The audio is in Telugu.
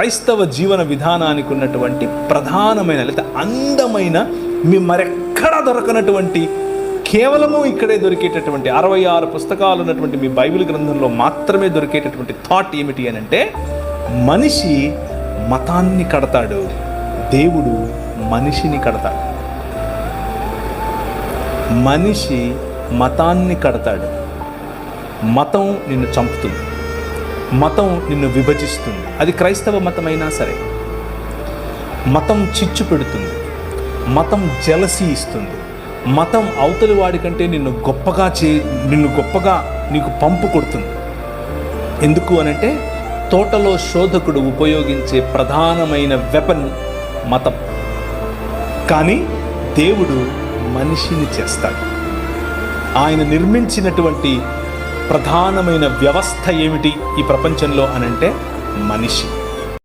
క్రైస్తవ జీవన విధానానికి ఉన్నటువంటి ప్రధానమైన లేదా అందమైన మీ మరెక్కడా దొరకనటువంటి కేవలము ఇక్కడే దొరికేటటువంటి 66 పుస్తకాలు ఉన్నటువంటి మీ బైబిల్ గ్రంథంలో మాత్రమే దొరికేటటువంటి థాట్ ఏమిటి అని అంటే, మనిషి మతాన్ని కడతాడు, దేవుడు మనిషిని కడతాడు. మనిషి మతాన్ని కడతాడు. మతం నిన్ను చంపుతుంది, మతం నిన్ను విభజిస్తుంది. అది క్రైస్తవ మతమైనా సరే. మతం చిచ్చు పెడుతుంది, మతం జలసీ ఇస్తుంది. మతం అవతలి వాడికంటే నిన్ను గొప్పగా నీకు పంపు కొడుతుంది. ఎందుకు అనంటే, తోటలో శోధకుడు ఉపయోగించే ప్రధానమైన వెపన్ మతం. కానీ దేవుడు మనిషిని చేస్తాడు. ఆయన నిర్మించినటువంటి ప్రధానమైన వ్యవస్థ ఏమిటి ఈ ప్రపంచంలో అనంటే మనిషి.